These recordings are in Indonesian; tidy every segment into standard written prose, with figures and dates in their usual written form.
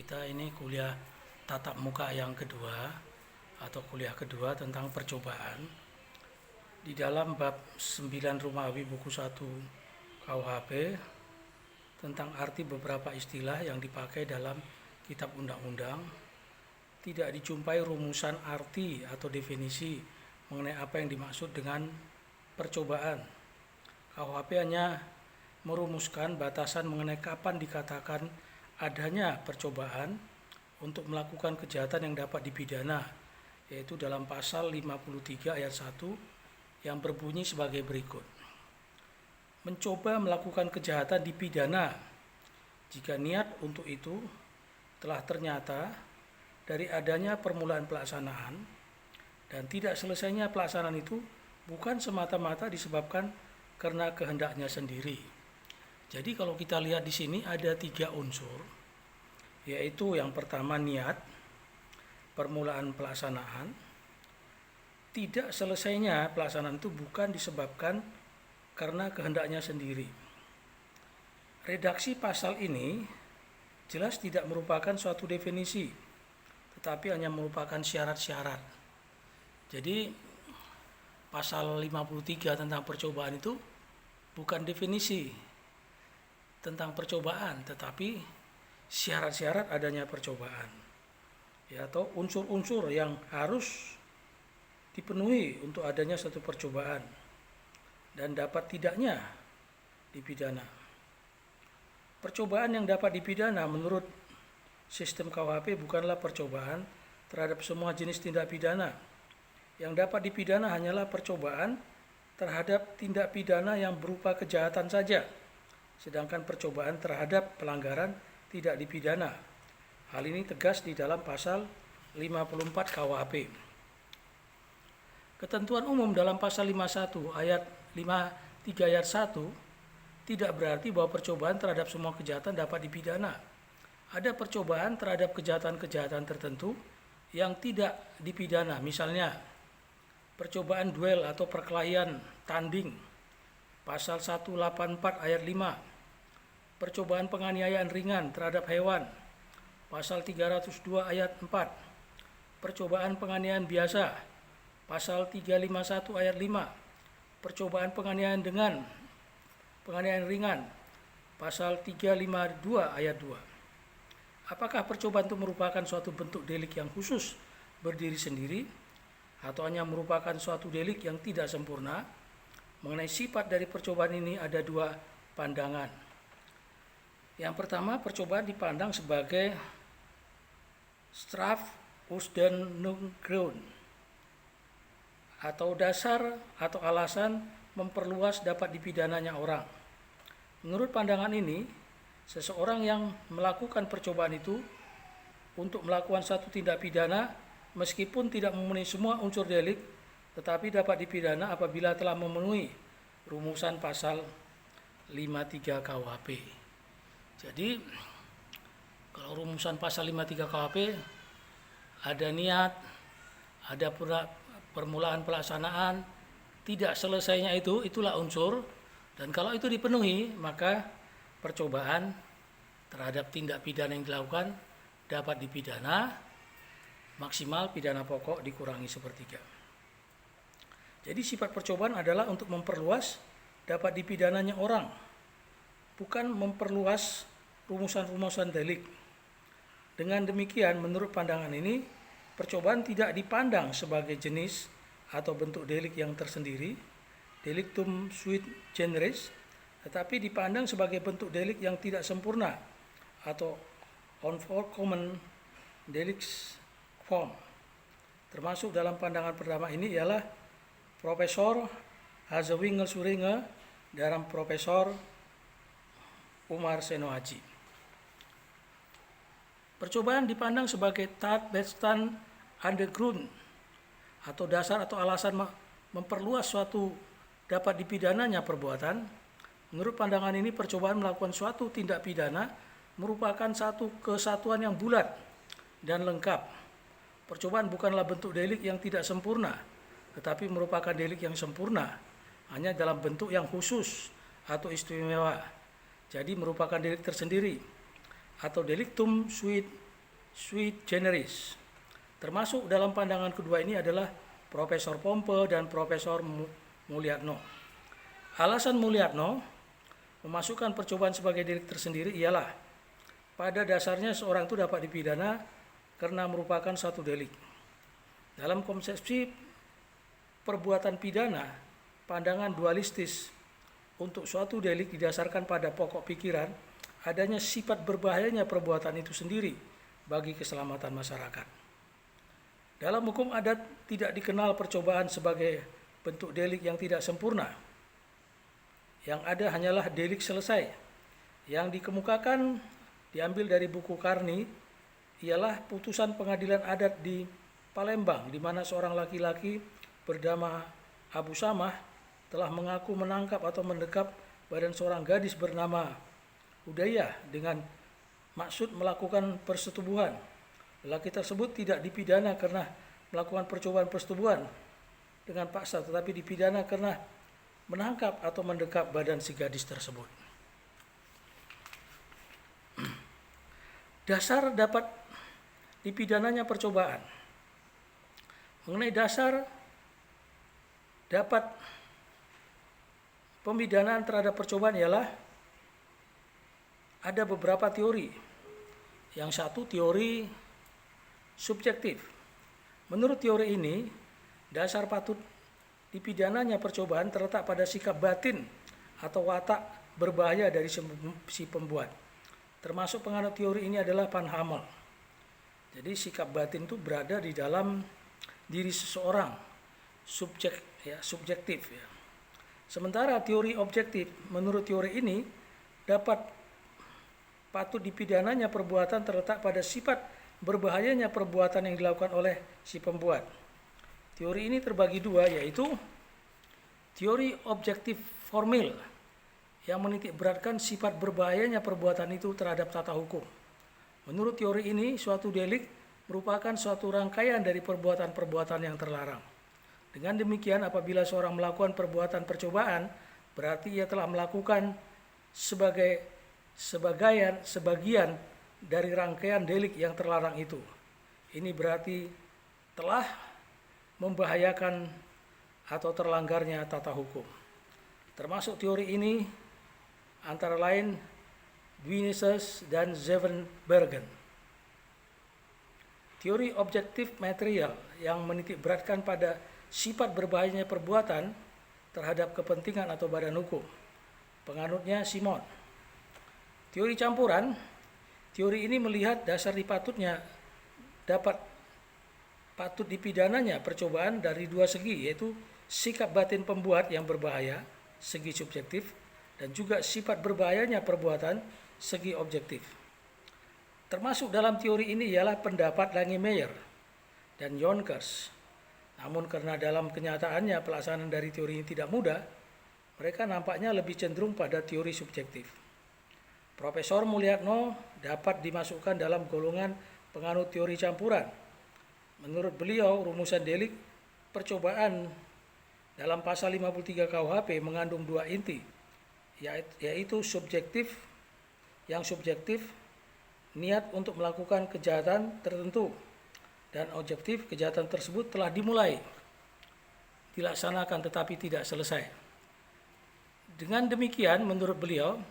Kita ini kuliah tatap muka yang kedua atau kuliah kedua tentang percobaan. Di dalam bab 9 Romawi buku 1 KUHP tentang arti beberapa istilah yang dipakai dalam kitab undang-undang, tidak dijumpai rumusan arti atau definisi mengenai apa yang dimaksud dengan percobaan. KUHP hanya merumuskan batasan mengenai kapan dikatakan adanya percobaan untuk melakukan kejahatan yang dapat dipidana, yaitu dalam pasal 53 ayat 1 yang berbunyi sebagai berikut. Mencoba melakukan kejahatan dipidana jika niat untuk itu telah ternyata dari adanya permulaan pelaksanaan dan tidak selesainya pelaksanaan itu bukan semata-mata disebabkan karena kehendaknya sendiri. Jadi kalau kita lihat di sini ada 3 unsur, yaitu yang pertama niat, permulaan pelaksanaan. Tidak selesainya pelaksanaan itu bukan disebabkan karena kehendaknya sendiri. Redaksi pasal ini jelas tidak merupakan suatu definisi, tetapi hanya merupakan syarat-syarat. Jadi pasal 53 tentang percobaan itu bukan definisi tentang percobaan, tetapi syarat-syarat adanya percobaan, ya, atau unsur-unsur yang harus dipenuhi untuk adanya satu percobaan dan dapat tidaknya dipidana. Percobaan yang dapat dipidana menurut sistem KUHP bukanlah percobaan terhadap semua jenis tindak pidana. Yang dapat dipidana hanyalah percobaan terhadap tindak pidana yang berupa kejahatan saja, sedangkan percobaan terhadap pelanggaran tidak dipidana. Hal ini tegas di dalam pasal 54 KUHP. Ketentuan umum dalam pasal 51 ayat 53 ayat 1 tidak berarti bahwa percobaan terhadap semua kejahatan dapat dipidana. Ada percobaan terhadap kejahatan-kejahatan tertentu yang tidak dipidana, misalnya percobaan duel atau perkelahian tanding, pasal 184 ayat 5, percobaan penganiayaan ringan terhadap hewan, pasal 302 ayat 4, percobaan penganiayaan biasa, pasal 351 ayat 5, percobaan penganiayaan dengan penganiayaan ringan, pasal 352 ayat 2. Apakah percobaan itu merupakan suatu bentuk delik yang khusus berdiri sendiri atau hanya merupakan suatu delik yang tidak sempurna? Mengenai sifat dari percobaan ini ada 2 pandangan. Yang pertama, percobaan dipandang sebagai Strafusdannungsgrund atau dasar atau alasan memperluas dapat dipidananya orang. Menurut pandangan ini, seseorang yang melakukan percobaan itu untuk melakukan satu tindak pidana meskipun tidak memenuhi semua unsur delik, tetapi dapat dipidana apabila telah memenuhi rumusan pasal 53 KUHP. Jadi kalau rumusan pasal 53 KUHP ada niat, ada permulaan pelaksanaan, tidak selesainya itulah unsur, dan kalau itu dipenuhi maka percobaan terhadap tindak pidana yang dilakukan dapat dipidana, maksimal pidana pokok dikurangi 1/3. Jadi sifat percobaan adalah untuk memperluas dapat dipidananya orang, bukan memperluas rumusan-rumusan delik. Dengan demikian, menurut pandangan ini, percobaan tidak dipandang sebagai jenis atau bentuk delik yang tersendiri, delictum sui generis, tetapi dipandang sebagai bentuk delik yang tidak sempurna atau unvollkommen delicts form. Termasuk dalam pandangan pertama ini ialah Profesor Hazewinkel-Suringer dan Profesor Umar Seno Haji. Percobaan dipandang sebagai Tatbestand an der Grund atau dasar atau alasan memperluas suatu dapat dipidananya perbuatan. Menurut pandangan ini, percobaan melakukan suatu tindak pidana merupakan satu kesatuan yang bulat dan lengkap. Percobaan bukanlah bentuk delik yang tidak sempurna, tetapi merupakan delik yang sempurna, hanya dalam bentuk yang khusus atau istimewa. Jadi merupakan delik tersendiri atau delictum sui sui generis. Termasuk dalam pandangan kedua ini adalah Profesor Pompe dan Profesor Mulyatno. Alasan Mulyatno memasukkan percobaan sebagai delik tersendiri ialah pada dasarnya seorang itu dapat dipidana karena merupakan satu delik. Dalam konsepsi perbuatan pidana, pandangan dualistis untuk suatu delik didasarkan pada pokok pikiran adanya sifat berbahayanya perbuatan itu sendiri bagi keselamatan masyarakat. Dalam hukum adat tidak dikenal percobaan sebagai bentuk delik yang tidak sempurna. Yang ada hanyalah delik selesai. Yang dikemukakan diambil dari buku Karni ialah putusan pengadilan adat di Palembang di mana seorang laki-laki bernama Abu Samah telah mengaku menangkap atau mendekap badan seorang gadis bernama Udayah dengan maksud melakukan persetubuhan. Lelaki tersebut tidak dipidana karena melakukan percobaan persetubuhan dengan paksa, tetapi dipidana karena menangkap atau mendekap badan si gadis tersebut. Dasar dapat dipidananya percobaan. Mengenai dasar dapat pemidanaan terhadap percobaan ialah ada beberapa teori. Yang satu teori subjektif. Menurut teori ini, dasar patut dipidananya percobaan terletak pada sikap batin atau watak berbahaya dari si pembuat. Termasuk penganut teori ini adalah Van Hamel. Jadi sikap batin itu berada di dalam diri seseorang, subjektif. Ya. Sementara teori objektif, menurut teori ini patut dipidananya perbuatan terletak pada sifat berbahayanya perbuatan yang dilakukan oleh si pembuat. Teori ini terbagi dua, yaitu teori objektif formil yang menitik beratkan sifat berbahayanya perbuatan itu terhadap tata hukum. Menurut teori ini, suatu delik merupakan suatu rangkaian dari perbuatan-perbuatan yang terlarang. Dengan demikian, apabila seorang melakukan perbuatan percobaan, berarti ia telah melakukan sebagian dari rangkaian delik yang terlarang itu. Ini berarti telah membahayakan atau terlanggarnya tata hukum. Termasuk teori ini antara lain Duineses dan Zevenbergen. Teori objektif material yang menitik beratkan pada sifat berbahayanya perbuatan terhadap kepentingan atau badan hukum. Penganutnya Simon. Teori campuran. Teori ini melihat dasar patut dipidananya percobaan dari dua segi, yaitu sikap batin pembuat yang berbahaya, segi subjektif, dan juga sifat berbahayanya perbuatan, segi objektif. Termasuk dalam teori ini ialah pendapat Langemeyer dan Yonkers. Namun karena dalam kenyataannya pelaksanaan dari teori ini tidak mudah, mereka nampaknya lebih cenderung pada teori subjektif. Profesor Mulyatno dapat dimasukkan dalam golongan penganut teori campuran. Menurut beliau, rumusan delik percobaan dalam pasal 53 KUHP mengandung dua inti, yaitu subjektif, niat untuk melakukan kejahatan tertentu, dan objektif, kejahatan tersebut telah dimulai, dilaksanakan tetapi tidak selesai. Dengan demikian, menurut beliau,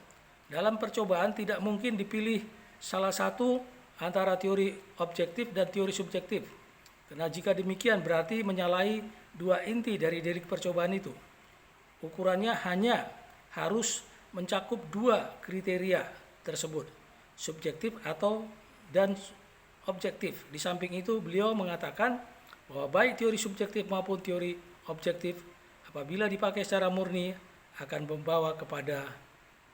dalam percobaan tidak mungkin dipilih salah satu antara teori objektif dan teori subjektif. Karena jika demikian berarti menyalahi dua inti dari delik percobaan itu. Ukurannya hanya harus mencakup dua kriteria tersebut, subjektif dan objektif. Di samping itu beliau mengatakan bahwa baik teori subjektif maupun teori objektif apabila dipakai secara murni akan membawa kepada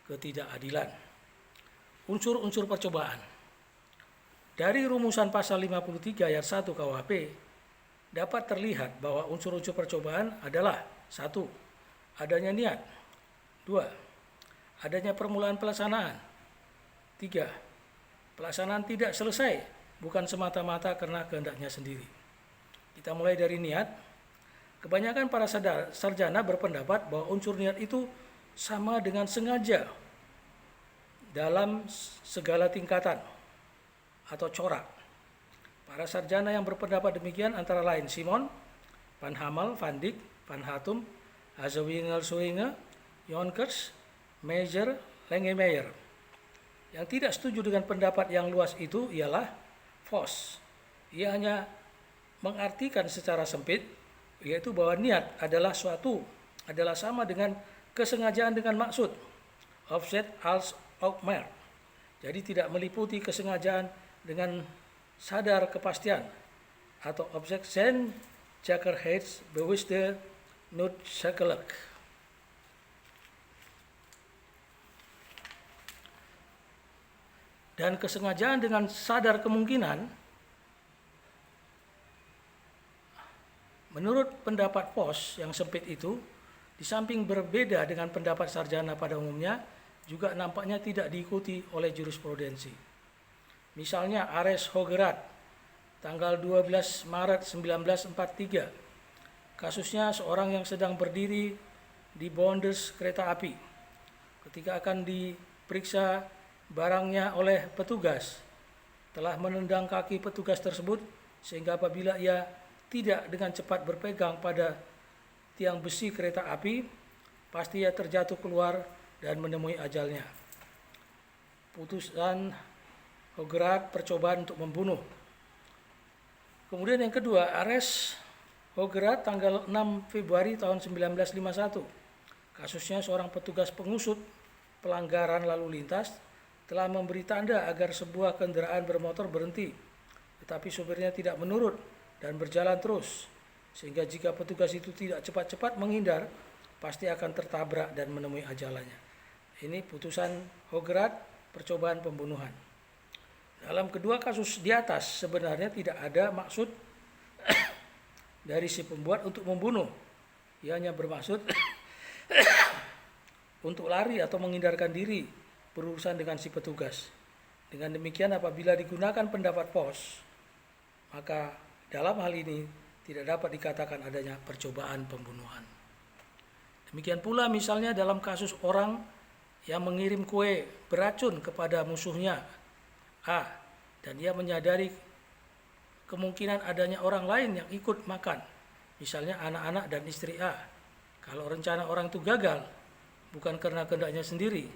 ketidakadilan. Unsur-unsur percobaan. Dari rumusan pasal 53 ayat 1 KUHP dapat terlihat bahwa unsur-unsur percobaan adalah 1. Adanya niat. 2. Adanya permulaan pelaksanaan. 3. Pelaksanaan tidak selesai, bukan semata-mata karena kehendaknya sendiri. Kita mulai dari niat. Kebanyakan para sarjana berpendapat bahwa unsur niat itu sama dengan sengaja dalam segala tingkatan atau corak. Para sarjana yang berpendapat demikian antara lain Simon, Van Hamel, Van Dijk, Van Hatum, Hazewinkel-Suringe, Yonkers, Meijer, Lengemeyer. Yang tidak setuju dengan pendapat yang luas itu ialah Vos. Ia hanya mengartikan secara sempit, yaitu bahwa niat adalah sama dengan kesengajaan dengan maksud, offset als Augmerk. Jadi tidak meliputi kesengajaan dengan sadar kepastian, atau objek zijn zekerheidsbewuste noodzakelijk. Dan kesengajaan dengan sadar kemungkinan, menurut pendapat Vos yang sempit itu, di samping berbeda dengan pendapat sarjana pada umumnya, juga nampaknya tidak diikuti oleh jurisprudensi. Misalnya Ares Hogerat, tanggal 12 Maret 1943, kasusnya seorang yang sedang berdiri di bondes kereta api. Ketika akan diperiksa barangnya oleh petugas, telah menendang kaki petugas tersebut sehingga apabila ia tidak dengan cepat berpegang pada tiang besi kereta api, pasti ia terjatuh keluar dan menemui ajalnya. Putusan Hogerat percobaan untuk membunuh. Kemudian yang kedua, Ares Hogerat tanggal 6 Februari tahun 1951. Kasusnya seorang petugas pengusut pelanggaran lalu lintas telah memberi tanda agar sebuah kendaraan bermotor berhenti, tetapi sopirnya tidak menurut dan berjalan terus, sehingga jika petugas itu tidak cepat-cepat menghindar, pasti akan tertabrak dan menemui ajalnya. Ini putusan Hogerat percobaan pembunuhan. Dalam kedua kasus di atas sebenarnya tidak ada maksud dari si pembuat untuk membunuh. Ia hanya bermaksud untuk lari atau menghindarkan diri berurusan dengan si petugas. Dengan demikian apabila digunakan pendapat Vos, maka dalam hal ini tidak dapat dikatakan adanya percobaan pembunuhan. Demikian pula misalnya dalam kasus orang yang mengirim kue beracun kepada musuhnya A, dan dia menyadari kemungkinan adanya orang lain yang ikut makan, misalnya anak-anak dan istri A. Kalau rencana orang itu gagal, bukan karena kehendaknya sendiri,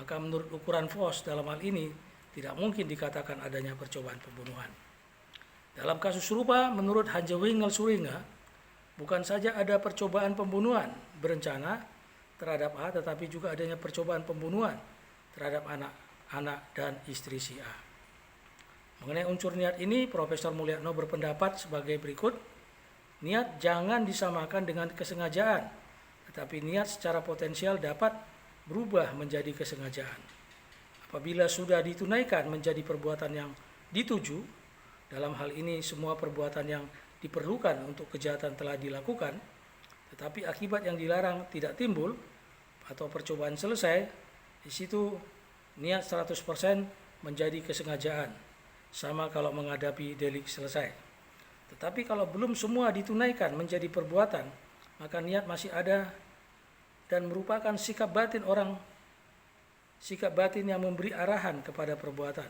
maka menurut ukuran Vos dalam hal ini tidak mungkin dikatakan adanya percobaan pembunuhan. Dalam kasus serupa, menurut Hazewinkel-Suringe, bukan saja ada percobaan pembunuhan berencana terhadap A, tetapi juga adanya percobaan pembunuhan terhadap anak-anak dan istri si A. Mengenai unsur niat ini, Profesor Mulyatno berpendapat sebagai berikut. Niat jangan disamakan dengan kesengajaan, tetapi niat secara potensial dapat berubah menjadi kesengajaan. Apabila sudah ditunaikan menjadi perbuatan yang dituju, dalam hal ini semua perbuatan yang diperlukan untuk kejahatan telah dilakukan, tetapi akibat yang dilarang tidak timbul atau percobaan selesai, di situ niat 100% menjadi kesengajaan, sama kalau menghadapi delik selesai. Tetapi kalau belum semua ditunaikan menjadi perbuatan, maka niat masih ada dan merupakan sikap batin yang memberi arahan kepada perbuatan.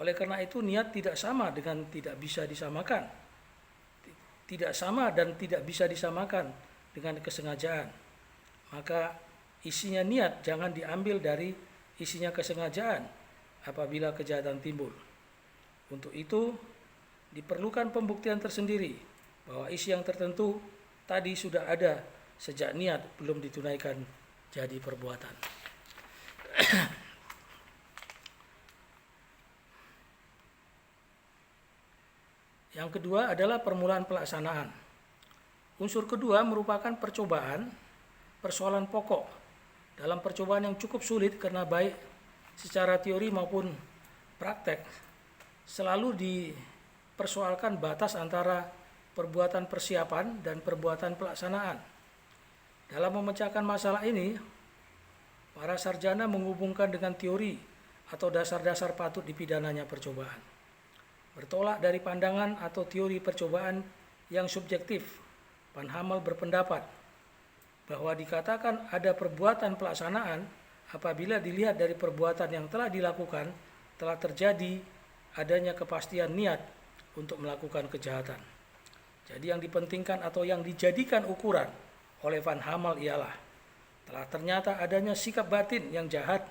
Oleh karena itu niat tidak sama dengan tidak bisa disamakan. Tidak sama dan tidak bisa disamakan dengan kesengajaan. Maka isinya niat jangan diambil dari isinya kesengajaan apabila kejahatan timbul. Untuk itu diperlukan pembuktian tersendiri bahwa isi yang tertentu tadi sudah ada sejak niat belum ditunaikan jadi perbuatan. Yang kedua adalah permulaan pelaksanaan. Unsur kedua merupakan percobaan, persoalan pokok. Dalam percobaan yang cukup sulit karena baik secara teori maupun praktek, selalu dipersoalkan batas antara perbuatan persiapan dan perbuatan pelaksanaan. Dalam memecahkan masalah ini, para sarjana menghubungkan dengan teori atau dasar-dasar patut dipidananya percobaan. Bertolak dari pandangan atau teori percobaan yang subjektif, Van Hamel berpendapat bahwa dikatakan ada perbuatan pelaksanaan apabila dilihat dari perbuatan yang telah dilakukan, telah terjadi adanya kepastian niat untuk melakukan kejahatan. Jadi yang dipentingkan atau yang dijadikan ukuran oleh Van Hammel ialah telah ternyata adanya sikap batin yang jahat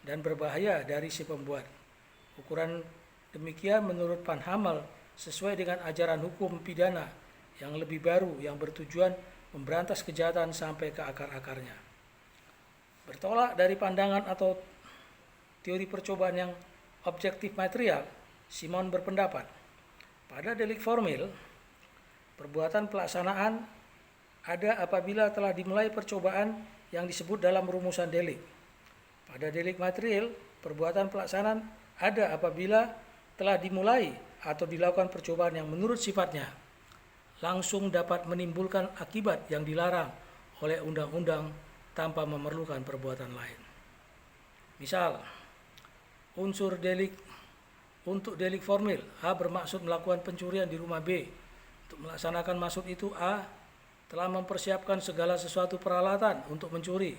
dan berbahaya dari si pembuat. Ukuran demikian menurut Van Hammel sesuai dengan ajaran hukum pidana yang lebih baru yang bertujuan memberantas kejahatan sampai ke akar-akarnya. Bertolak dari pandangan atau teori percobaan yang objektif material, Simon berpendapat pada delik formil, perbuatan pelaksanaan ada apabila telah dimulai percobaan yang disebut dalam rumusan delik. Pada delik material, perbuatan pelaksanaan ada apabila telah dimulai atau dilakukan percobaan yang menurut sifatnya langsung dapat menimbulkan akibat yang dilarang oleh undang-undang tanpa memerlukan perbuatan lain. Misal, unsur delik untuk delik formil, A bermaksud melakukan pencurian di rumah B. Untuk melaksanakan maksud itu, A telah mempersiapkan segala sesuatu peralatan untuk mencuri.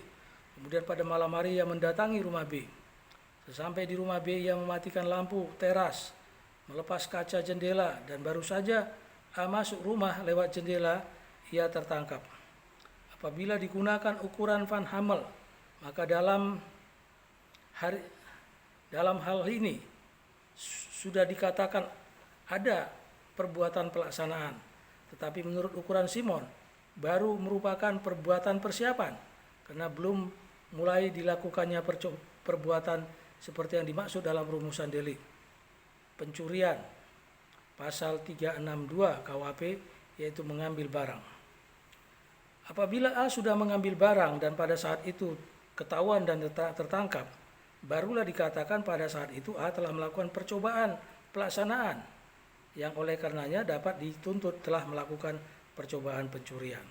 Kemudian pada malam hari ia mendatangi rumah B. Sesampai di rumah B ia mematikan lampu teras, melepas kaca jendela, dan baru saja A masuk rumah lewat jendela, ia tertangkap. Apabila digunakan ukuran Van Hammel, maka dalam hal ini sudah dikatakan ada perbuatan pelaksanaan. Tetapi menurut ukuran Simon, baru merupakan perbuatan persiapan, karena belum mulai dilakukannya perbuatan seperti yang dimaksud dalam rumusan delik. Pencurian, pasal 362 KUHP, yaitu mengambil barang. Apabila A sudah mengambil barang dan pada saat itu ketahuan dan tertangkap, barulah dikatakan pada saat itu A telah melakukan percobaan pelaksanaan yang oleh karenanya dapat dituntut telah melakukan percobaan pencurian.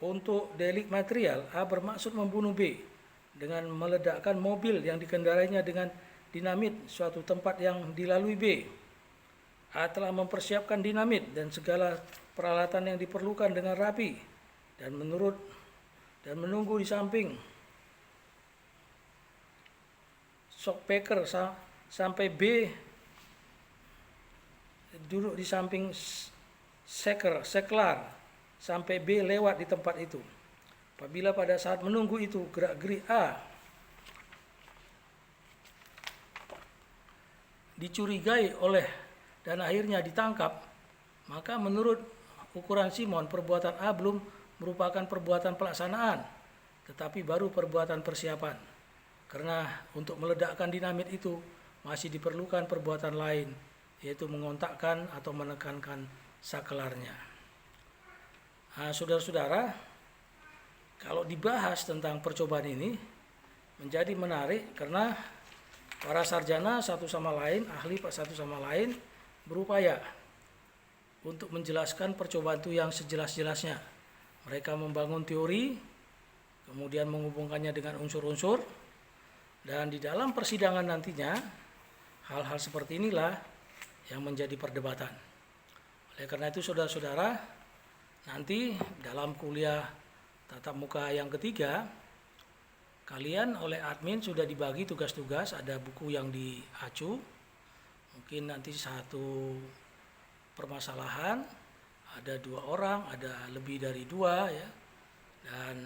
Untuk delik material, A bermaksud membunuh B dengan meledakkan mobil yang dikendarainya dengan dinamit suatu tempat yang dilalui B. A telah mempersiapkan dinamit dan segala peralatan yang diperlukan dengan rapi dan menunggu di samping shockbreaker sampai B duduk di samping seklar sampai B lewat di tempat itu. Apabila pada saat menunggu itu gerak-gerik A dicurigai oleh dan akhirnya ditangkap, maka menurut ukuran Simon perbuatan A belum merupakan perbuatan pelaksanaan, tetapi baru perbuatan persiapan. Karena untuk meledakkan dinamit itu masih diperlukan perbuatan lain, yaitu mengontakkan atau menekankan saklarnya. Nah, saudara-saudara, kalau dibahas tentang percobaan ini menjadi menarik karena para sarjana satu sama lain, ahli satu sama lain berupaya untuk menjelaskan percobaan itu yang sejelas-jelasnya. Mereka membangun teori, kemudian menghubungkannya dengan unsur-unsur, dan di dalam persidangan nantinya hal-hal seperti inilah yang menjadi perdebatan. Oleh karena itu saudara-saudara, nanti dalam kuliah tatap muka yang ketiga, kalian oleh admin sudah dibagi tugas-tugas, ada buku yang diacu. Mungkin nanti satu permasalahan, ada 2 orang, ada lebih dari 2 ya. Dan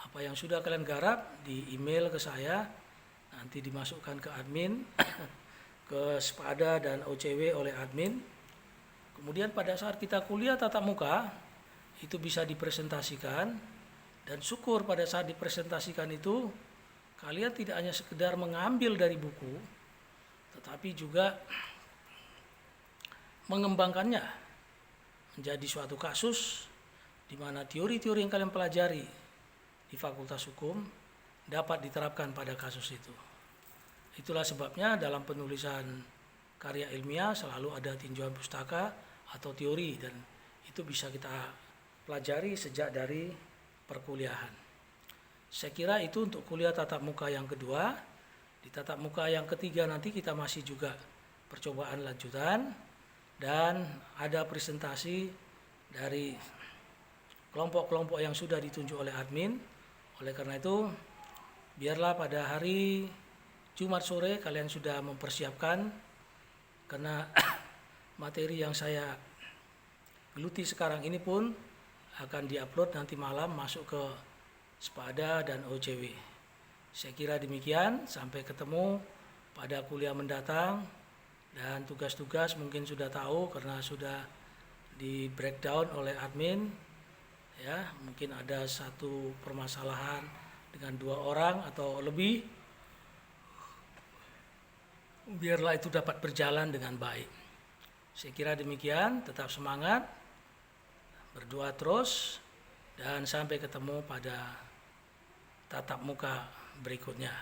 apa yang sudah kalian garap di email ke saya, nanti dimasukkan ke admin, ke SPADA dan OCW oleh admin. Kemudian pada saat kita kuliah tatap muka, itu bisa dipresentasikan, dan syukur pada saat dipresentasikan itu, kalian tidak hanya sekedar mengambil dari buku, tetapi juga mengembangkannya menjadi suatu kasus di mana teori-teori yang kalian pelajari di Fakultas Hukum dapat diterapkan pada kasus itu. Itulah sebabnya dalam penulisan karya ilmiah selalu ada tinjauan pustaka atau teori, dan itu bisa kita pelajari sejak dari perkuliahan. Saya kira itu untuk kuliah tatap muka yang kedua. Di tatap muka yang ketiga nanti kita masih juga percobaan lanjutan, dan ada presentasi dari kelompok-kelompok yang sudah ditunjuk oleh admin. Oleh karena itu, biarlah pada hari Jumat sore kalian sudah mempersiapkan karena materi yang saya geluti sekarang ini pun akan diupload nanti malam masuk ke Spada dan OJW. Saya kira demikian, sampai ketemu pada kuliah mendatang, dan tugas-tugas mungkin sudah tahu karena sudah di breakdown oleh admin. Ya, mungkin ada satu permasalahan dengan 2 orang atau lebih, biarlah itu dapat berjalan dengan baik. Saya kira demikian, tetap semangat, berdoa terus, dan sampai ketemu pada tatap muka berikutnya.